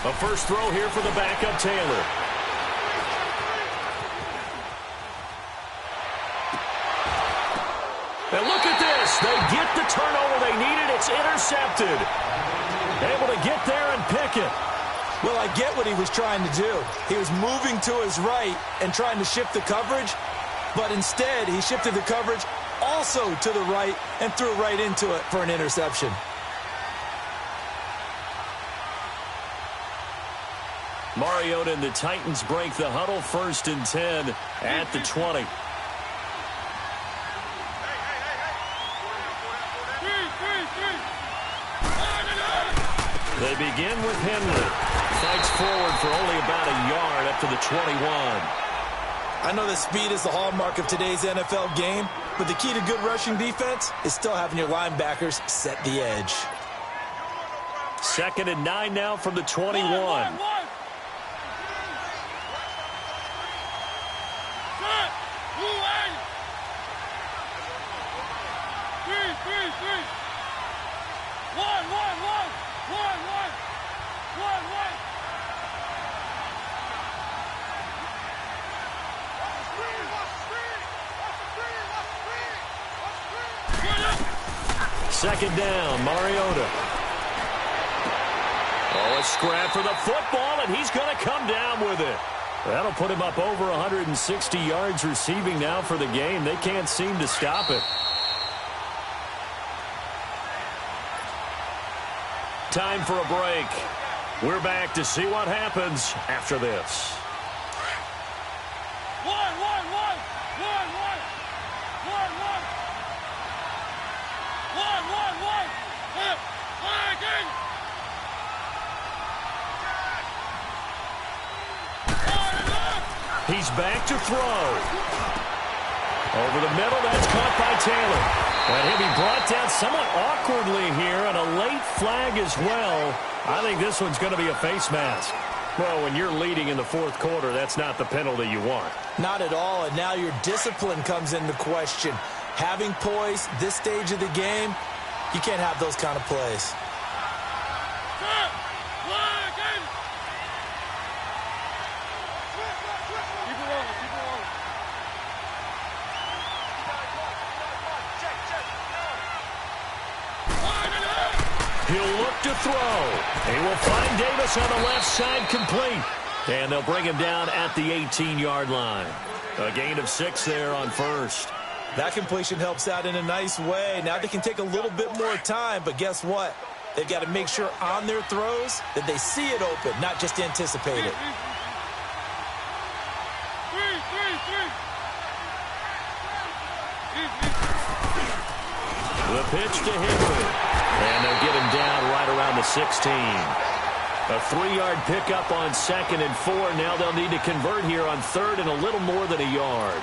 A first throw here for the backup Taylor. And look at this. They get the turnover they needed. It's intercepted. Able to get there and pick it. Well, I get what he was trying to do. He was moving to his right and trying to shift the coverage, but instead he shifted the coverage also to the right and threw right into it for an interception. Mariota and the Titans break the huddle, 1st and 10 at the 20. They begin with Henry. Fights forward for only about a yard up to the 21. I know that speed is the hallmark of today's NFL game, but the key to good rushing defense is still having your linebackers set the edge. 2nd and 9 now from the 21. Second down, Mariota. Oh, a scrap for the football, and he's going to come down with it. That'll put him up over 160 yards receiving now for the game. They can't seem to stop it. Time for a break. We're back to see what happens after this. He's back to throw. Over the middle, that's caught by Taylor. And he'll be brought down somewhat awkwardly here, and a late flag as well. I think this one's going to be a face mask. Well, when you're leading in the fourth quarter, that's not the penalty you want. Not at all, and now your discipline comes into question. Having poise this stage of the game, you can't have those kind of plays. He'll look to throw. He will find Davis on the left side complete. And they'll bring him down at the 18-yard line. A gain of 6 there on first. That completion helps out in a nice way. Now they can take a little bit more time, but guess what? They've got to make sure on their throws that they see it open, not just anticipate it. The pitch to Henry. And they'll get him down right around the 16. A 3-yard pickup on 2nd and 4. Now they'll need to convert here on 3rd and a little more than a yard.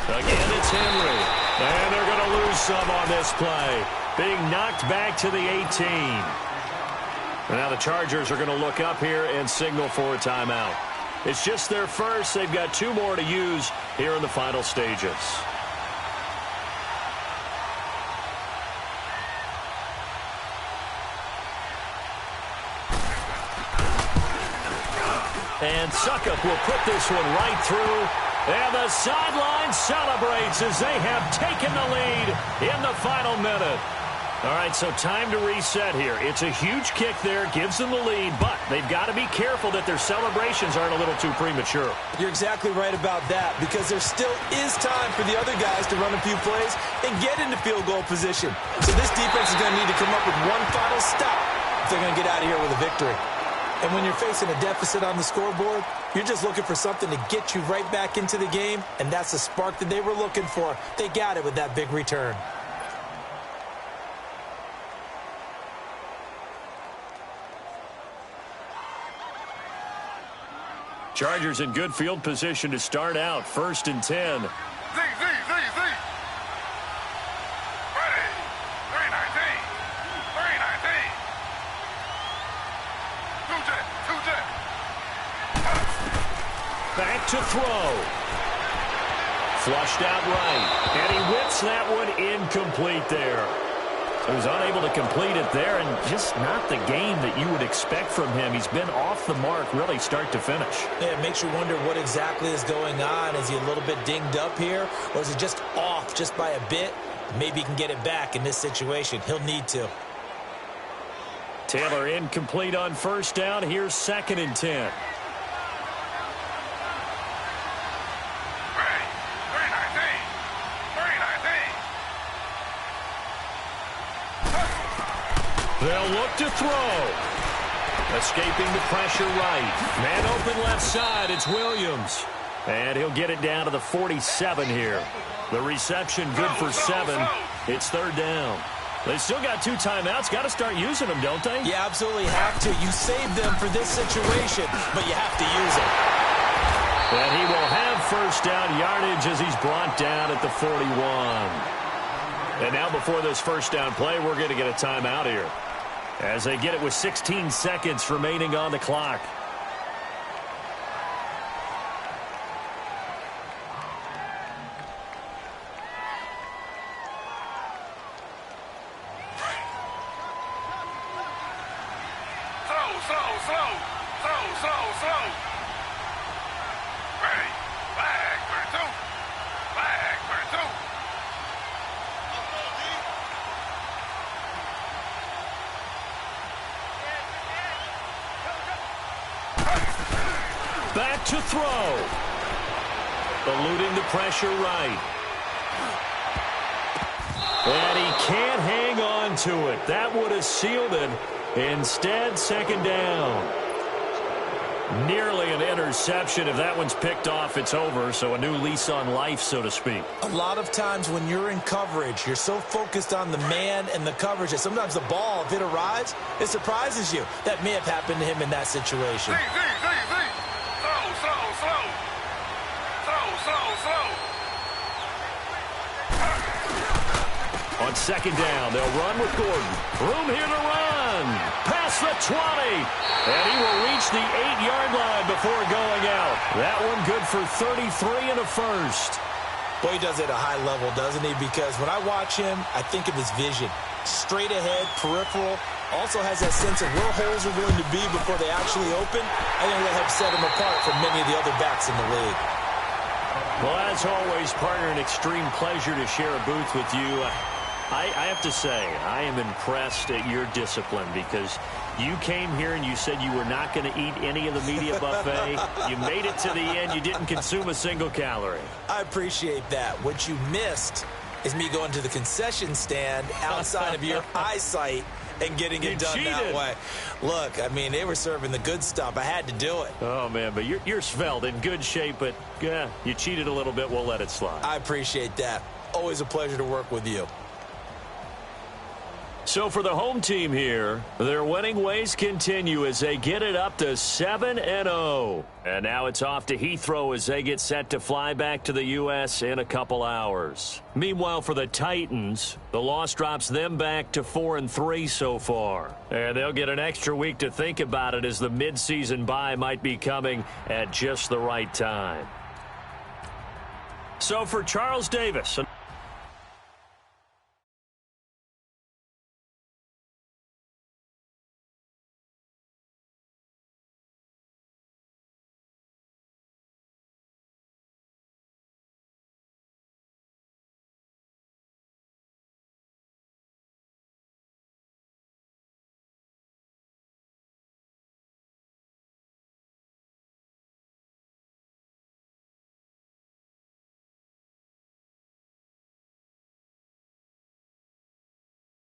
Again, it's Henry. And they're going to lose some on this play. Being knocked back to the 18. And now the Chargers are going to look up here and signal for a timeout. It's just their first. They've got 2 more to use here in the final stages. And Suckup will put this one right through. And the sideline celebrates as they have taken the lead in the final minute. All right, so time to reset here. It's a huge kick there, gives them the lead, but they've got to be careful that their celebrations aren't a little too premature. You're exactly right about that, because there still is time for the other guys to run a few plays and get into field goal position. So this defense is going to need to come up with one final stop if they're going to get out of here with a victory. And when you're facing a deficit on the scoreboard, you're just looking for something to get you right back into the game, and that's the spark that they were looking for. They got it with that big return. Chargers in good field position to start out. 1st and 10. Z. Ready. 319. 319. 2-jet. Back to throw. Flushed out right. And he whips that one incomplete there. So he was unable to complete it there, and just not the game that you would expect from him. He's been off the mark really start to finish. Yeah, it makes you wonder what exactly is going on. Is he a little bit dinged up here, or is he just off just by a bit? Maybe he can get it back in this situation. He'll need to. Taylor incomplete on 1st down. Here's 2nd and 10. They'll look to throw. Escaping the pressure right. Man open left side. It's Williams. And he'll get it down to the 47 here. The reception good for 7. It's 3rd down. They still got 2 timeouts. Got to start using them, don't they? You absolutely have to. You save them for this situation, but you have to use them. And he will have 1st down yardage as he's brought down at the 41. And now before this 1st down play, we're going to get a timeout here, as they get it with 16 seconds remaining on the clock. Slow. Ready. Flag for 2. Back to throw. Eluding the pressure right. And he can't hang on to it. That would have sealed it. Instead, second down. Nearly an interception. If that one's picked off, it's over. So a new lease on life, so to speak. A lot of times when you're in coverage, you're so focused on the man and the coverage that sometimes the ball, if it arrives, it surprises you. That may have happened to him in that situation. On second down, they'll run with Gordon. Room here to run. Past the 20. And he will reach the 8-yard line before going out. That one good for 33 and a first. Boy, he does it at a high level, doesn't he? Because when I watch him, I think of his vision. Straight ahead, peripheral. Also has that sense of where holes are going to be before they actually open. I think that helps set him apart from many of the other backs in the league. Well, as always, partner, an extreme pleasure to share a booth with you. I have to say, I am impressed at your discipline because you came here and you said you were not going to eat any of the media buffet. You made it to the end. You didn't consume a single calorie. I appreciate that. What you missed is me going to the concession stand outside of your eyesight and getting it done that way. Look, I mean, they were serving the good stuff. I had to do it. Oh, man, but you're svelte, in good shape, but yeah, you cheated a little bit. We'll let it slide. I appreciate that. Always a pleasure to work with you. So for the home team here, their winning ways continue as they get it up to 7-0. And now it's off to Heathrow as they get set to fly back to the U.S. in a couple hours. Meanwhile, for the Titans, the loss drops them back to 4-3 so far. And they'll get an extra week to think about it as the midseason bye might be coming at just the right time. So for Charles Davis...